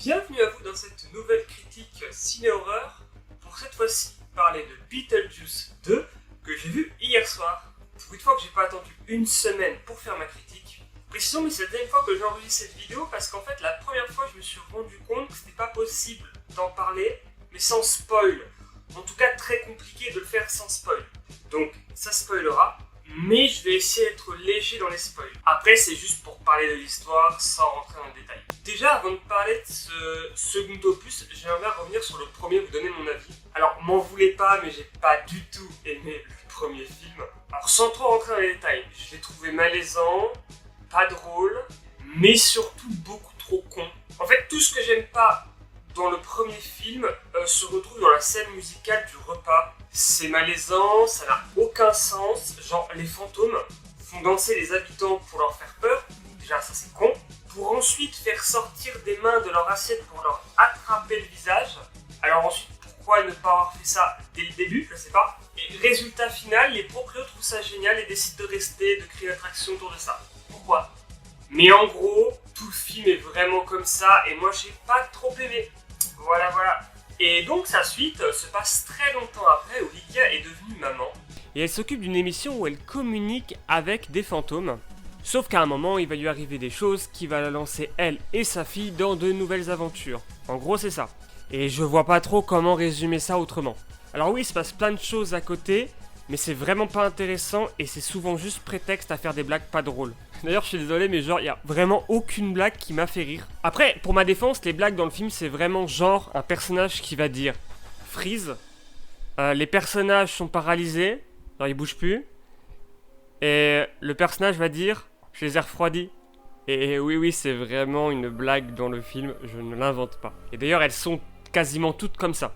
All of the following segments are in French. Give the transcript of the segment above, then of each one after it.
Bienvenue à vous dans cette nouvelle critique ciné-horreur, pour cette fois-ci parler de Beetlejuice 2, que j'ai vu hier soir. Pour une fois que j'ai pas attendu une semaine pour faire ma critique. Précisons, mais c'est la deuxième fois que j'enregistre cette vidéo, parce qu'en fait la première fois je me suis rendu compte que c'était pas possible d'en parler, mais sans spoil. En tout cas très compliqué de le faire sans spoil. Donc ça spoilera, mais je vais essayer d'être léger dans les spoils. Après c'est juste pour parler de l'histoire sans rentrer dans le détail. Déjà avant de parler de ce second opus, j'aimerais revenir sur le premier, vous donner mon avis. Alors m'en voulez pas, mais j'ai pas du tout aimé le premier film. Alors sans trop rentrer dans les détails, je l'ai trouvé malaisant, pas drôle, mais surtout beaucoup trop con. En fait tout ce que j'aime pas dans le premier film se retrouve dans la scène musicale du repas. C'est malaisant, ça n'a aucun sens, genre les fantômes font danser les habitants pour leur faire peur, déjà ça c'est con, pour ensuite faire sortir des mains de leur assiette pour leur attraper le visage. Alors ensuite, pourquoi ne pas avoir fait ça dès le début, je sais pas. Et résultat final, les proprios trouvent ça génial et décident de rester, de créer une attraction autour de ça. Pourquoi? Mais en gros, tout le film est vraiment comme ça et moi j'ai pas trop aimé. Voilà. Et donc sa suite se passe très longtemps après où Lydia est devenue maman. Et elle s'occupe d'une émission où elle communique avec des fantômes. Sauf qu'à un moment, il va lui arriver des choses qui va la lancer elle et sa fille dans de nouvelles aventures. En gros, c'est ça. Et je vois pas trop comment résumer ça autrement. Alors oui, il se passe plein de choses à côté, mais c'est vraiment pas intéressant et c'est souvent juste prétexte à faire des blagues pas drôles. D'ailleurs, je suis désolé, mais genre, il y a vraiment aucune blague qui m'a fait rire. Après, pour ma défense, les blagues dans le film, c'est vraiment genre un personnage qui va dire freeze. Les personnages sont paralysés, genre ils bougent plus. Et le personnage va dire je les ai refroidis. Et oui, c'est vraiment une blague dans le film, je ne l'invente pas. Et d'ailleurs, elles sont quasiment toutes comme ça.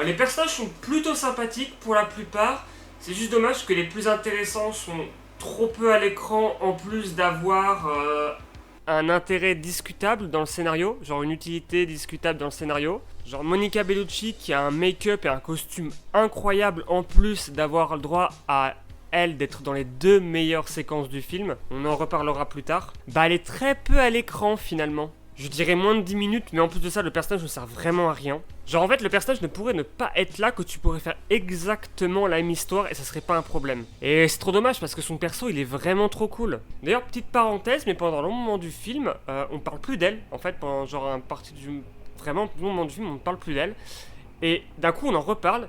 Les personnages sont plutôt sympathiques pour la plupart. C'est juste dommage que les plus intéressants sont trop peu à l'écran, en plus d'avoir un intérêt discutable dans le scénario, genre une utilité discutable dans le scénario. Genre Monica Bellucci qui a un make-up et un costume incroyable, en plus d'avoir le droit à elle d'être dans les deux meilleures séquences du film, on en reparlera plus tard. Bah elle est très peu à l'écran finalement. Je dirais moins de 10 minutes, mais en plus de ça, le personnage ne sert vraiment à rien. Genre en fait, le personnage ne pourrait ne pas être là, que tu pourrais faire exactement la même histoire et ça serait pas un problème. Et c'est trop dommage parce que son perso, il est vraiment trop cool. D'ailleurs, petite parenthèse, mais pendant le moment du film, on parle plus d'elle. En fait, pendant genre un partie du... Vraiment, tout le moment du film, on ne parle plus d'elle. Et d'un coup, on en reparle.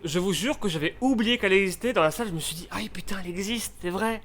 Je vous jure que j'avais oublié qu'elle existait. Dans la salle, je me suis dit, ah oui, putain, elle existe, c'est vrai.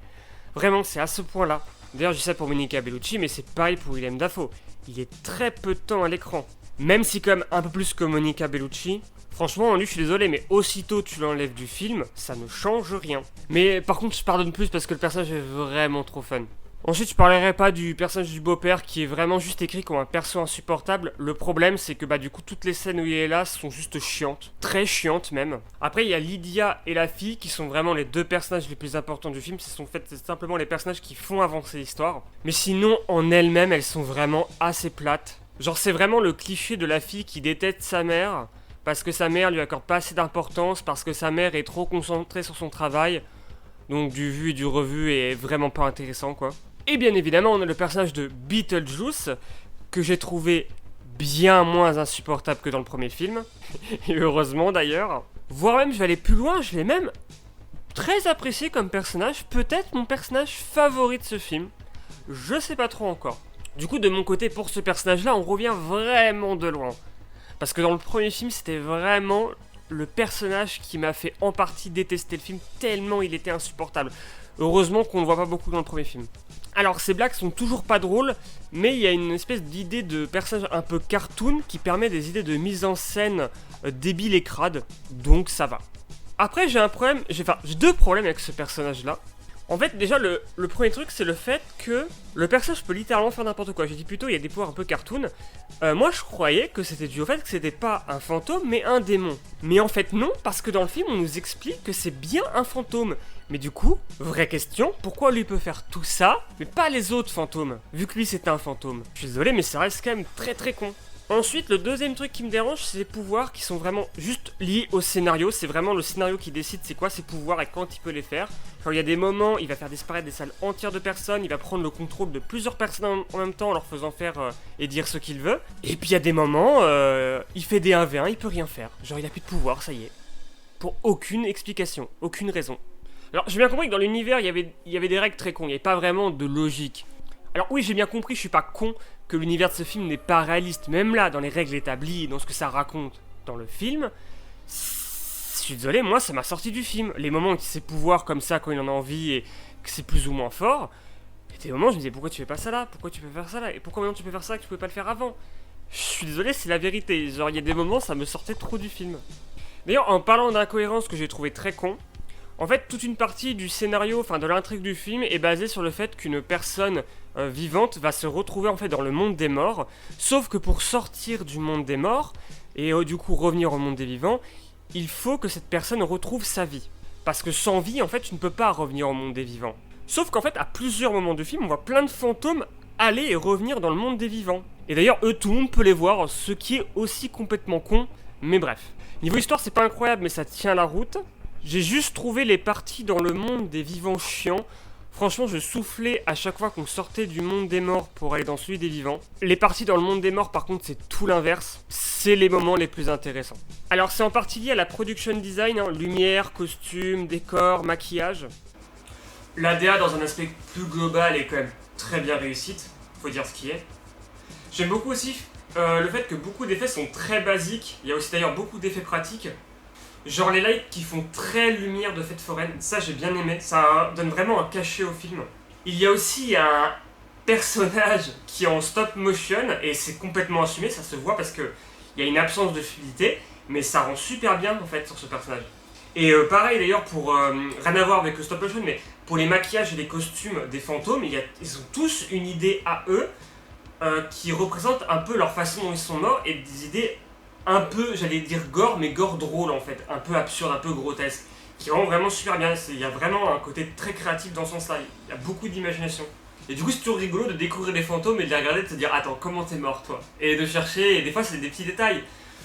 Vraiment, c'est à ce point-là. D'ailleurs, je dis ça pour Monica Bellucci, mais c'est pareil pour Willem Dafoe. Il est très peu de temps à l'écran. Même si quand même un peu plus que Monica Bellucci. Franchement, lui, je suis désolé, mais aussitôt tu l'enlèves du film, ça ne change rien. Mais par contre, je pardonne plus parce que le personnage est vraiment trop fun. Ensuite, je parlerai pas du personnage du beau-père qui est vraiment juste écrit comme un perso insupportable. Le problème, c'est que du coup, toutes les scènes où il est là sont juste chiantes. Très chiantes même. Après, il y a Lydia et la fille qui sont vraiment les deux personnages les plus importants du film. C'est simplement les personnages qui font avancer l'histoire. Mais sinon, en elles-mêmes, elles sont vraiment assez plates. Genre, c'est vraiment le cliché de la fille qui déteste sa mère parce que sa mère lui accorde pas assez d'importance, parce que sa mère est trop concentrée sur son travail. Donc, du vu et du revu est vraiment pas intéressant, quoi. Et bien évidemment, on a le personnage de Beetlejuice, que j'ai trouvé bien moins insupportable que dans le premier film. Et heureusement d'ailleurs. Voire même, je vais aller plus loin, je l'ai même très apprécié comme personnage. Peut-être mon personnage favori de ce film. Je sais pas trop encore. Du coup, de mon côté, pour ce personnage-là, on revient vraiment de loin. Parce que dans le premier film, c'était vraiment le personnage qui m'a fait en partie détester le film, tellement il était insupportable. Heureusement qu'on ne le voit pas beaucoup dans le premier film. Alors ces blagues sont toujours pas drôles, mais il y a une espèce d'idée de personnage un peu cartoon qui permet des idées de mise en scène débiles et crades, donc ça va. Après j'ai deux problèmes avec ce personnage là. En fait déjà le premier truc c'est le fait que le personnage peut littéralement faire n'importe quoi. J'ai dit plutôt il y a des pouvoirs un peu cartoon. Moi je croyais que c'était dû au fait que c'était pas un fantôme mais un démon. Mais en fait non, parce que dans le film on nous explique que c'est bien un fantôme. Mais du coup, vraie question, pourquoi lui peut faire tout ça, mais pas les autres fantômes, vu que lui c'était un fantôme? Je suis désolé mais ça reste quand même très très con. Ensuite, le deuxième truc qui me dérange, c'est les pouvoirs qui sont vraiment juste liés au scénario. C'est vraiment le scénario qui décide c'est quoi ses pouvoirs et quand il peut les faire. Quand il y a des moments, il va faire disparaître des salles entières de personnes, il va prendre le contrôle de plusieurs personnes en même temps en leur faisant faire et dire ce qu'il veut. Et puis il y a des moments, il fait des 1v1, il peut rien faire. Genre il a plus de pouvoir, ça y est. Pour aucune explication, aucune raison. Alors j'ai bien compris que dans l'univers, il y avait des règles très cons, il n'y avait pas vraiment de logique. Alors oui, j'ai bien compris, je suis pas con que l'univers de ce film n'est pas réaliste. Même là, dans les règles établies, dans ce que ça raconte dans le film, je suis désolé, moi ça m'a sorti du film. Les moments où il a ses pouvoirs comme ça quand il en a envie et que c'est plus ou moins fort, il y a des moments où je me disais pourquoi tu fais pas ça là, pourquoi tu peux faire ça là, et pourquoi maintenant tu peux faire ça que tu pouvais pas le faire avant. Je suis désolé, c'est la vérité. Genre il y a des moments ça me sortait trop du film. D'ailleurs, en parlant d'incohérence que j'ai trouvé très con, en fait, toute une partie du scénario, enfin de l'intrigue du film, est basée sur le fait qu'une personne vivante va se retrouver en fait dans le monde des morts. Sauf que pour sortir du monde des morts et du coup revenir au monde des vivants, il faut que cette personne retrouve sa vie. Parce que sans vie, en fait, tu ne peux pas revenir au monde des vivants. Sauf qu'en fait, à plusieurs moments du film, on voit plein de fantômes aller et revenir dans le monde des vivants. Et d'ailleurs, eux, tout le monde peut les voir, ce qui est aussi complètement con. Mais bref. Niveau histoire, c'est pas incroyable, mais ça tient la route. J'ai juste trouvé les parties dans le monde des vivants chiants. Franchement, je soufflais à chaque fois qu'on sortait du monde des morts pour aller dans celui des vivants. Les parties dans le monde des morts, par contre, c'est tout l'inverse. C'est les moments les plus intéressants. Alors, c'est en partie lié à la production design, hein, lumière, costume, décor, maquillage. La DA, dans un aspect plus global, est quand même très bien réussite. Faut dire ce qui est. J'aime beaucoup aussi le fait que beaucoup d'effets sont très basiques. Il y a aussi d'ailleurs beaucoup d'effets pratiques. Genre les lights qui font très lumière de fête foraine, ça j'ai bien aimé, ça donne vraiment un cachet au film. Il y a aussi un personnage qui est en stop motion et c'est complètement assumé, ça se voit parce que il y a une absence de fluidité, mais ça rend super bien en fait sur ce personnage. Et pareil d'ailleurs pour rien à voir avec le stop motion, mais pour les maquillages et les costumes des fantômes, ils ont tous une idée à eux qui représente un peu leur façon dont ils sont morts et des idées un peu, j'allais dire gore, mais gore drôle en fait, un peu absurde, un peu grotesque, qui rend vraiment super bien. Il y a vraiment un côté très créatif dans ce sens-là, il y a beaucoup d'imagination. Et du coup, c'est toujours rigolo de découvrir les fantômes et de les regarder et de se dire attends, comment t'es mort toi? Et de chercher, et des fois, c'est des petits détails.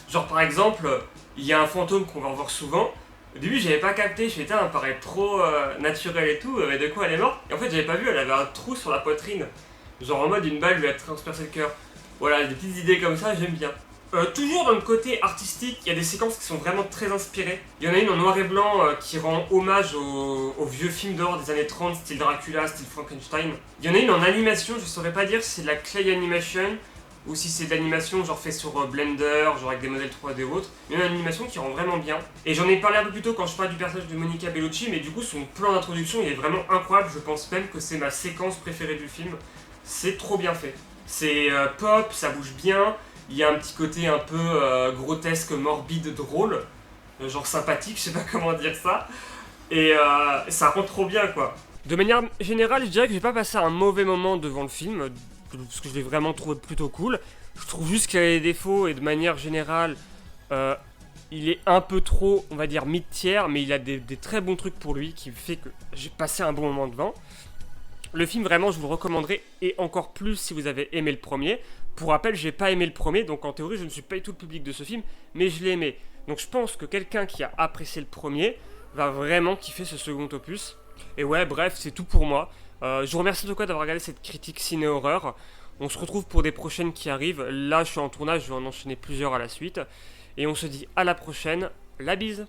Genre par exemple, il y a un fantôme qu'on va revoir souvent. Au début, j'avais pas capté, je me elle paraît trop naturelle et tout, mais de quoi elle est morte? Et en fait, j'avais pas vu, elle avait un trou sur la poitrine. Genre en mode une balle lui a transpercé le cœur. Voilà, des petites idées comme ça, j'aime bien. Toujours dans le côté artistique, il y a des séquences qui sont vraiment très inspirées. Il y en a une en noir et blanc qui rend hommage aux vieux films d'horreur des années 30, style Dracula, style Frankenstein. Il y en a une en animation, je saurais pas dire si c'est de la clay animation ou si c'est de l'animation genre fait sur Blender, genre avec des modèles 3D ou autres. Il y en a une animation qui rend vraiment bien. Et j'en ai parlé un peu plus tôt quand je parlais du personnage de Monica Bellucci, mais du coup son plan d'introduction il est vraiment incroyable, je pense même que c'est ma séquence préférée du film. C'est trop bien fait. C'est pop, ça bouge bien. Il y a un petit côté un peu grotesque, morbide, drôle, genre sympathique, je sais pas comment dire ça, et ça rend trop bien quoi. De manière générale, je dirais que j'ai pas passé un mauvais moment devant le film, parce que je l'ai vraiment trouvé plutôt cool. Je trouve juste qu'il y a des défauts, et de manière générale, il est un peu trop, on va dire, mid-tiers, mais il a des très bons trucs pour lui, qui fait que j'ai passé un bon moment devant. Le film, vraiment, je vous le recommanderais, et encore plus si vous avez aimé le premier. Pour rappel, j'ai pas aimé le premier, donc en théorie, je ne suis pas du tout le public de ce film, mais je l'ai aimé. Donc je pense que quelqu'un qui a apprécié le premier va vraiment kiffer ce second opus. Et ouais, bref, c'est tout pour moi. Je vous remercie en tout cas d'avoir regardé cette critique ciné-horreur. On se retrouve pour des prochaines qui arrivent. Là, je suis en tournage, je vais en enchaîner plusieurs à la suite. Et on se dit à la prochaine. La bise!